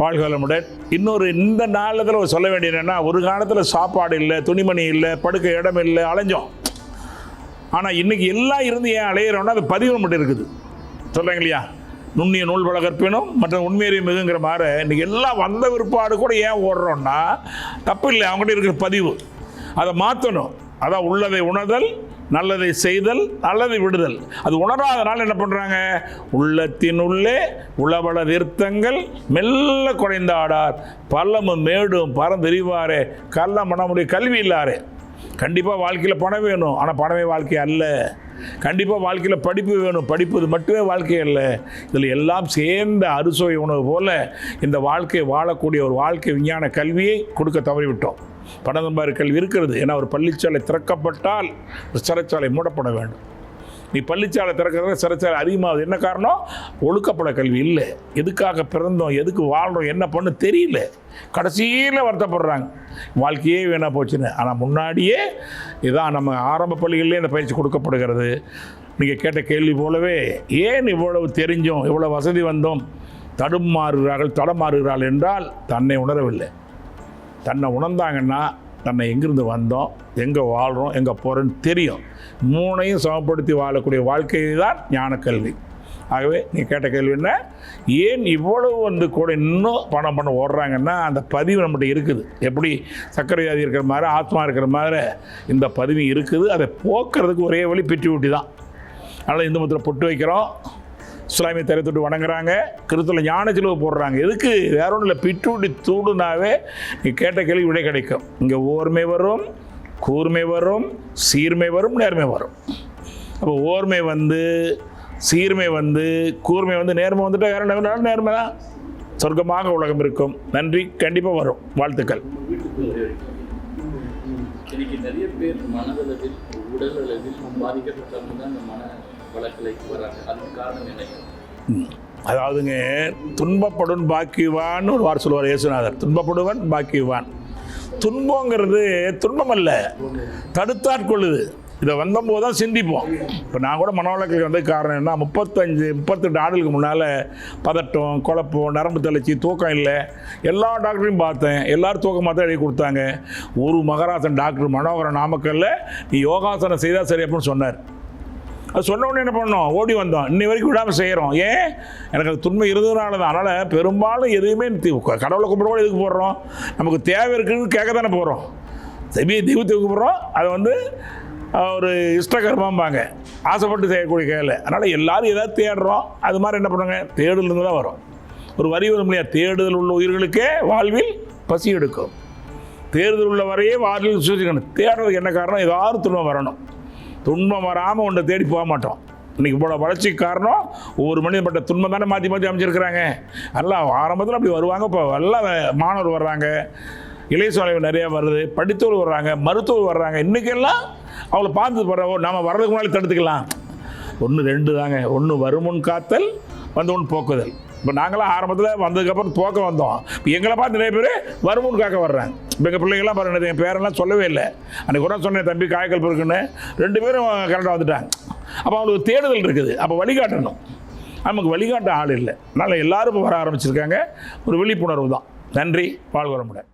வாழ்கலமுடன். இன்னொரு இந்த நாளில் சொல்ல வேண்டியது என்னென்னா, ஒரு காலத்தில் சாப்பாடு இல்லை, துணிமணி இல்லை, படுக்க இடம் இல்லை, அலைஞ்சோம். ஆனால் இன்றைக்கி எல்லாம் இருந்து ஏன் அலையிறோன்னா அது பதிவு மட்டும் இருக்குது. சொல்கிறீங்க இல்லையா, நுண்ணிய நூல் பல கற்பினும் மற்ற உண்மையை மிகுங்கிற மாதிரி இன்றைக்கி எல்லாம் வந்த விற்பாடு கூட ஏன் ஓடுறோன்னா தப்பு இல்லை, அவங்ககிட்ட இருக்கிற பதிவு அதை மாற்றணும். அதான் உள்ளதை உணர்தல், நல்லதை செய்தல், நல்லதை விடுதல். அது உணராதனால என்ன பண்ணுறாங்க, உள்ளத்தின் உள்ளே உளவள நிறுத்தங்கள் மெல்ல குறைந்தாடார் பள்ளமும் மேடும் பறந்தெறிவாரே கள்ள மனமுடைய கல்வி இல்லாரே. கண்டிப்பாக வாழ்க்கையில் பணம் வேணும், ஆனால் பணமே வாழ்க்கை அல்ல. கண்டிப்பாக வாழ்க்கையில் படிப்பு வேணும், படிப்பது மட்டுமே வாழ்க்கை அல்ல. இதில் எல்லாம் சேர்ந்த அறுசுவை உணவு போல் இந்த வாழ்க்கையை வாழக்கூடிய ஒரு வாழ்க்கை விஞ்ஞான கல்வியை கொடுக்க தவறிவிட்டோம். பணதம்பாறு கல்வி இருக்கிறது. ஏன்னா ஒரு பள்ளிச்சாலை திறக்கப்பட்டால் ஒரு சிறைச்சாலை மூடப்பட வேண்டும். நீ பள்ளிச்சாலை திறக்கிறத சிறைச்சாலை அதிகமாகுது. என்ன காரணம், ஒழுக்கப்பட கல்வி இல்லை. எதுக்காக பிறந்தோம், எதுக்கு வாழ்கிறோம், என்ன பண்ண தெரியல. கடைசியில் வருத்தப்படுறாங்க, வாழ்க்கையே வீணாக போச்சுன்னு. ஆனால் முன்னாடியே இதான் நம்ம ஆரம்ப பள்ளிகளிலே இந்த பயிற்சி கொடுக்கப்படுகிறது. நீங்கள் கேட்ட கேள்வி போலவே ஏன் இவ்வளவு தெரிஞ்சோம், இவ்வளோ வசதி வந்தோம் தடமாறுகிறார்கள் என்றால் தன்னை உணரவில்லை. தன்னை உணர்ந்தாங்கன்னா தன்னை எங்கிருந்து வந்தோம், எங்கே வாழ்கிறோம், எங்கே போகிறோன்னு தெரியும். மூணையும் சமப்படுத்தி வாழக்கூடிய வாழ்க்கை தான் ஞான கல்வி. ஆகவே நீ கேட்ட கேள்வி என்ன, ஏன் இவ்வளவு கூட இன்னும் பணம் பண்ண ஓடுறாங்கன்னா அந்த பதிவு நம்மகிட்ட இருக்குது. எப்படி சர்க்கரை வியாதி இருக்கிற மாதிரி, ஆத்மா இருக்கிற மாதிரி இந்த பதிவு இருக்குது. அதை போக்குறதுக்கு ஒரே வழி பிற்றி ஊட்டி தான். அதனால் இந்து மதத்தில் பொட்டு வைக்கிறோம், இஸ்லாமிய தரை தொட்டு வணங்குறாங்க, கிறிஸ்துவில் ஞான சிலுவை போடுறாங்க. எதுக்கு, வேற ஒன்றும் இல்லை, பிட்டுவிட்டு தூடுனாவே நீ கேட்ட கேள்வி விடை கிடைக்கும். இங்கே ஓர்மை வரும், கூர்மை வரும், சீர்மை வரும், நேர்மை வரும். அப்போ ஓர்மை வந்து, சீர்மை வந்து, கூர்மை வந்து, நேர்மை வந்துட்டு வேற என்ன நேர்மை தான். சொர்க்கமாக உலகம் இருக்கும். நன்றி, கண்டிப்பாக வரும். வாழ்த்துக்கள். இன்னைக்கு நிறைய பேர் மனதளவில் உடல் அளவில் பாதிக்கப்பட்டவங்க தான் இந்த மன வழக்கலைக்கு வராங்க. அதுக்கு காரணம் என்ன? அதாவதுங்க, துன்பப்படும் பாக்கியவான்னு ஒரு வார்த்தை சொல்லுவார் இயேசுநாதர். துன்பப்படுவன் பாக்கியவான். துன்பங்கிறது துன்பம் அல்ல, தடுத்தாட்கொள்ளுது. இதை வந்தபோது தான் சிந்திப்போம். இப்போ நான் கூட மனவளக்கலுக்கு வந்த காரணம் என்ன, 38 ஆண்டுகளுக்கு முன்னால் பதட்டம், குழப்பம், நரம்பு தளர்ச்சி, தூக்கம் இல்லை. எல்லா டாக்டரையும் பார்த்தேன், எல்லோரும் தூக்கமாக தான் எழுதி கொடுத்தாங்க. ஒரு மகராசன் டாக்டர் மனோகரன் நாமக்கல்ல நீ யோகாசனம் செய்தால் சரி அப்படின்னு சொன்னார். அது சொன்ன உடனே என்ன பண்ணோம், ஓடி வந்தோம். இன்னை வரைக்கும் விடாமல் செய்கிறோம். ஏன், எனக்கு அது துன்பம் இருந்ததுனால தான். அதனால் பெரும்பாலும் எதுவுமே கடவுளை கும்பிட எதுக்கு போடுறோம், நமக்கு தேவை இருக்குன்னு கேட்க தானே போகிறோம். தெய்வத்துக்கு போடுறோம். அதை வந்து ஒரு இஷ்டகர்மாம்பாங்க, ஆசைப்பட்டு செய்யக்கூடிய கேள்வி. அதனால் எல்லோரும் ஏதாவது தேடுறோம். அது மாதிரி என்ன பண்ணுவாங்க, தேடுதல் தான் வரும். ஒரு வரி வரும் இல்லையா, தேடுதல் உள்ள உயிர்களுக்கே வாழ்வில் பசி எடுக்கும். தேடுதல் உள்ள வரையே வாழ்வில் சூச்சிக்கணும். தேடுறதுக்கு என்ன காரணம், ஏதாவது துன்பம் வரணும். துன்பம் வராமல் ஒன்றை தேடி போக மாட்டோம். இன்றைக்கி இவ்வளோ வளர்ச்சிக்கு காரணம் ஒவ்வொரு மனிதப்பட்ட துன்பம் தானே மாற்றி மாற்றி அமைச்சிருக்கிறாங்க. எல்லாம் ஆரம்பத்தில் அப்படி வருவாங்க. இப்போ எல்லாம் மாணவர் வர்றாங்க, இளைய சோலைகள் நிறையா வருது, படித்தவர் வர்றாங்க, மருத்துவர் வர்றாங்க. இன்றைக்கெல்லாம் அவங்கள பார்த்து போகிறோம், நாம் வர்றதுக்கு முன்னாடி தடுத்துக்கலாம். 1 2 தாங்க. 1 வருமுன் காத்தல், வந்தவன் போக்குதல். இப்போ நாங்களாம் ஆரம்பத்தில் வந்ததுக்கப்புறம் போக்க வந்தோம். இப்போ எங்களை பார்த்து நிறைய பேர் வருமுன் காக்க வர்றாங்க. இப்போ எங்கள் பிள்ளைங்கள்லாம் பாருங்க, என் பேரெல்லாம் சொல்லவே இல்லை. அன்றைக்கி கூட சொன்னேன், தம்பி காய்கல் இருக்குன்னு 2 பேரும் கரெக்டாக வந்துட்டாங்க. அப்போ அவங்களுக்கு தேடுதல் இருக்குது. அப்போ வழிகாட்டணும். நமக்கு வழிகாட்ட ஆள் இல்லை. அதனால் எல்லோரும் இப்போ வர ஆரம்பிச்சிருக்காங்க. ஒரு விழிப்புணர்வு தான். நன்றி, வாழ்வரமுடன்.